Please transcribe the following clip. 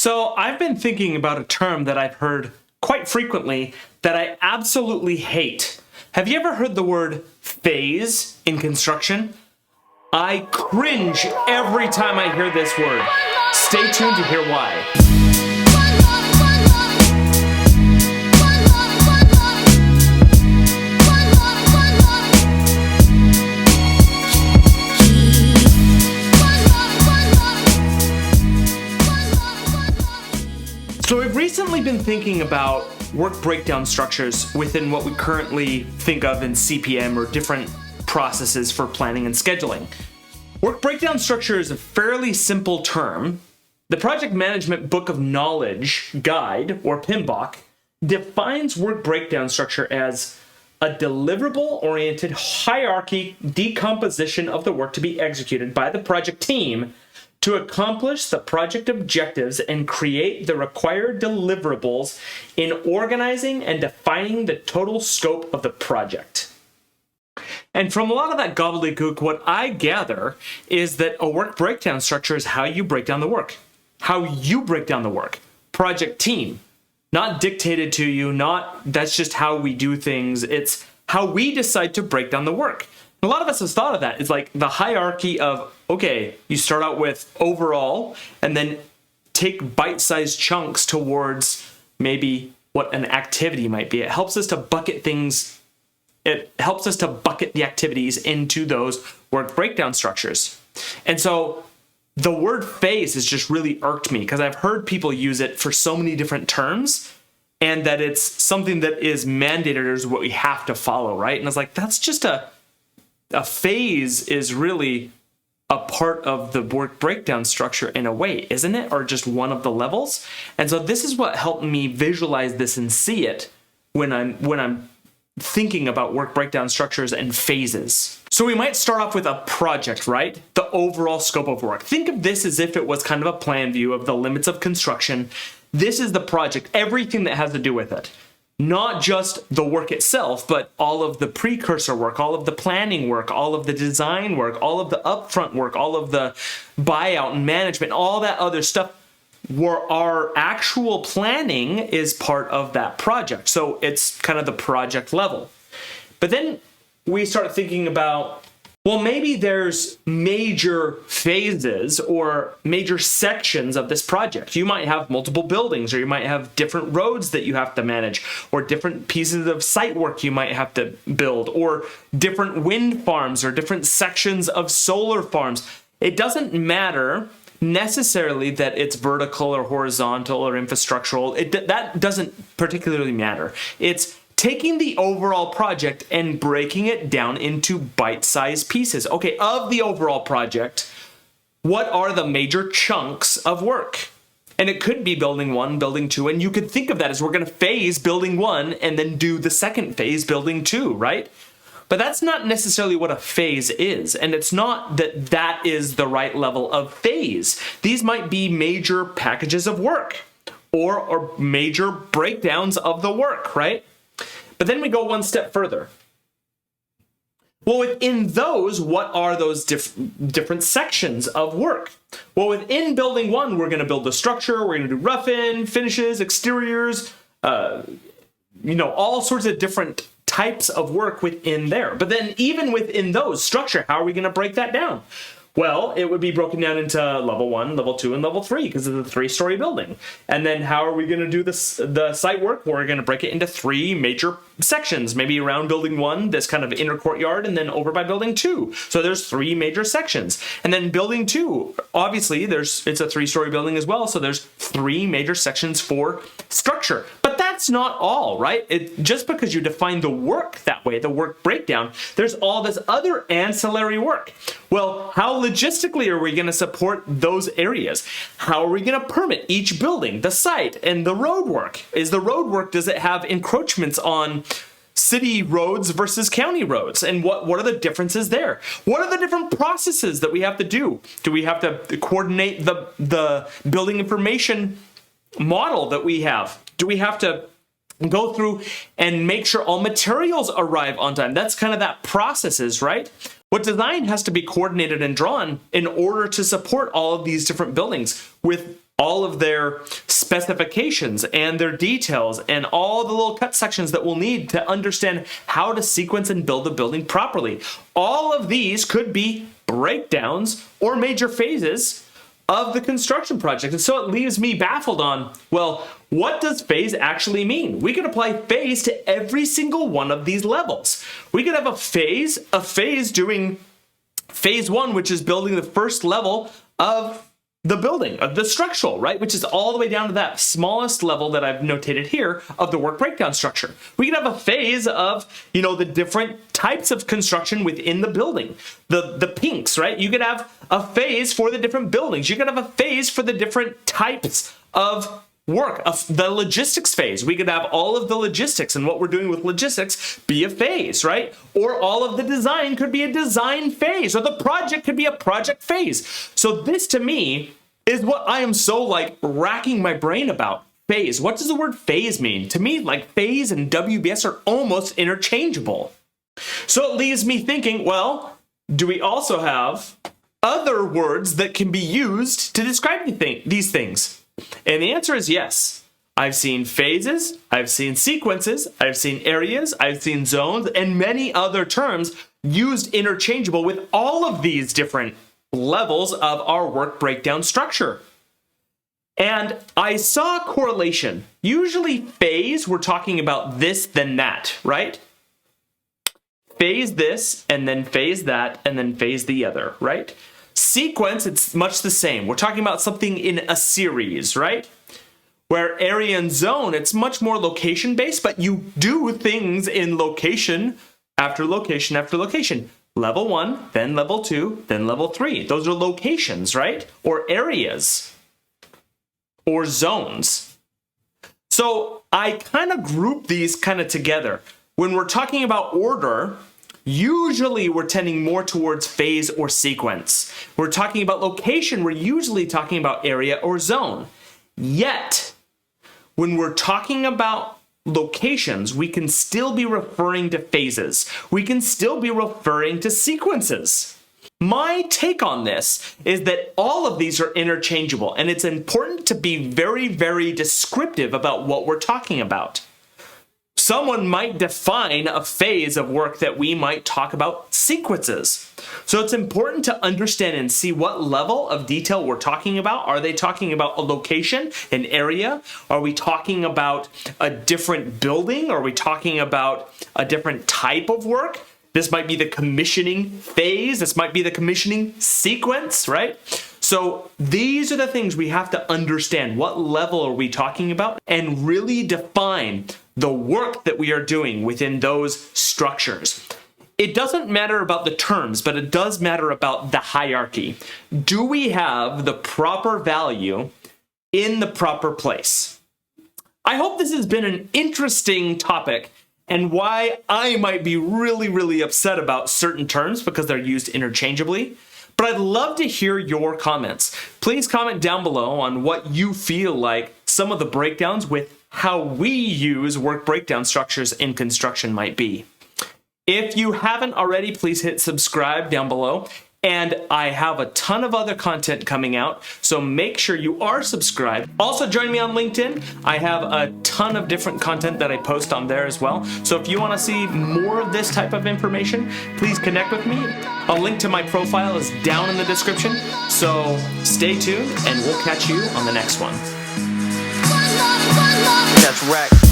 So I've been thinking about a term that I've heard quite frequently that I absolutely hate. Have you ever heard the word phase in construction? I cringe every time I hear this word. Stay tuned to hear why. So we've recently been thinking about work breakdown structures within what we currently think of in CPM or different processes for planning and scheduling. Work breakdown structure is a fairly simple term. The Project Management Book of Knowledge Guide, or PMBOK, defines work breakdown structure as a deliverable-oriented hierarchy decomposition of the work to be executed by the project team to accomplish the project objectives and create the required deliverables in organizing and defining the total scope of the project. And from a lot of that gobbledygook, what I gather is that a work breakdown structure is how you break down the work. How you break down the work. Project team. Not dictated to you, not that's just how we do things. It's how we decide to break down the work. A lot of us have thought of that. It's like the hierarchy of, okay, you start out with overall and then take bite-sized chunks towards maybe what an activity might be. It helps us to bucket things. It helps us to bucket the activities into those work breakdown structures. And so the word phase has just really irked me because I've heard people use it for so many different terms and that it's something that is mandated as what we have to follow, right? And it's like, that's just a phase is really a part of the work breakdown structure in a way, isn't it? Or just one of the levels. And so this is what helped me visualize this and see it when I'm thinking about work breakdown structures and phases. So we might start off with a project, right? The overall scope of work. Think of this as if it was kind of a plan view of the limits of construction. This is the project, everything that has to do with it. Not just the work itself, but all of the precursor work, all of the planning work, all of the design work, all of the upfront work, all of the buyout and management, all that other stuff where our actual planning is part of that project. So it's kind of the project level. But then we start thinking about, well, maybe there's major phases or major sections of this project. You might have multiple buildings, or you might have different roads that you have to manage, or different pieces of site work you might have to build, or different wind farms, or different sections of solar farms. It doesn't matter necessarily that it's vertical or horizontal or infrastructural. That doesn't particularly matter. It's taking the overall project and breaking it down into bite-sized pieces. Okay, of the overall project, what are the major chunks of work? And it could be building 1, building 2, and you could think of that as we're going to phase building 1 and then do the second phase building 2, right? But that's not necessarily what a phase is, and it's not that that is the right level of phase. These might be major packages of work or major breakdowns of the work, right? But then we go one step further. Well, within those, what are those different sections of work? Well, within building 1, we're going to build the structure, we're going to do rough-in, finishes, exteriors, all sorts of different types of work within there. But then even within those structure, how are we going to break that down? Well, it would be broken down into level 1, level 2, and level 3 because it's a 3-story building. And then how are we going to do this? The site work? We're going to break it into 3 major sections, maybe around building 1, this kind of inner courtyard, and then over by building 2. So there's 3 major sections. And then building 2, obviously it's a 3-story building as well, so there's 3 major sections for structure. But that's not all, right? Just because you define the work that way, the work breakdown, there's all this other ancillary work. Well, how logistically are we going to support those areas? How are we going to permit each building, the site, and the road work? Does it have encroachments on city roads versus county roads? And what are the differences there? What are the different processes that we have to do? Do we have to coordinate the building information model that we have? Do we have to go through and make sure all materials arrive on time? That's kind of that processes, right? What design has to be coordinated and drawn in order to support all of these different buildings with all of their specifications and their details and all the little cut sections that we'll need to understand how to sequence and build the building properly. All of these could be breakdowns or major phases of the construction project. And so it leaves me baffled on, well, what does phase actually mean? We could apply phase to every single one of these levels. We could have a phase doing phase 1, which is building the first level of the building, of the structural, right? Which is all the way down to that smallest level that I've notated here of the work breakdown structure. We could have a phase of, the different types of construction within the building. The pinks, right? You could have a phase for the different buildings. You could have a phase for the different types of work, of the logistics phase. We could have all of the logistics and what we're doing with logistics be a phase, right? Or all of the design could be a design phase, or the project could be a project phase. So this to me is what I am so racking my brain about. Phase. What does the word phase mean? To me, phase and WBS are almost interchangeable. So it leaves me thinking, well, do we also have other words that can be used to describe these things? And the answer is yes. I've seen phases, I've seen sequences, I've seen areas, I've seen zones, and many other terms used interchangeable with all of these different levels of our work breakdown structure. And I saw a correlation. Usually phase, we're talking about this, then that, right? Phase this, and then phase that, and then phase the other, right? Sequence, it's much the same. We're talking about something in a series, right? Where area and zone, it's much more location-based, but you do things in location after location after location. Level 1, then level 2, then level 3. Those are locations, right? Or areas. Or zones. So I kind of group these together. When we're talking about order, usually we're tending more towards phase or sequence. We're talking about location, we're usually talking about area or zone. Yet, when we're talking about locations, we can still be referring to phases. We can still be referring to sequences. My take on this is that all of these are interchangeable, and it's important to be very, very descriptive about what we're talking about. Someone might define a phase of work that we might talk about sequences. So it's important to understand and see what level of detail we're talking about. Are they talking about a location, an area? Are we talking about a different building? Are we talking about a different type of work? This might be the commissioning phase. This might be the commissioning sequence, right? So these are the things we have to understand. What level are we talking about? And really define the work that we are doing within those structures. It doesn't matter about the terms, but it does matter about the hierarchy. Do we have the proper value in the proper place? I hope this has been an interesting topic and why I might be really, really upset about certain terms because they're used interchangeably. But I'd love to hear your comments. Please comment down below on what you feel like some of the breakdowns with how we use work breakdown structures in construction might be. If you haven't already, please hit subscribe down below. And I have a ton of other content coming out, so make sure you are subscribed. Also join me on LinkedIn. I have a ton of different content that I post on there as well. So if you want to see more of this type of information, please connect with me. A link to my profile is down in the description. So stay tuned and we'll catch you on the next one.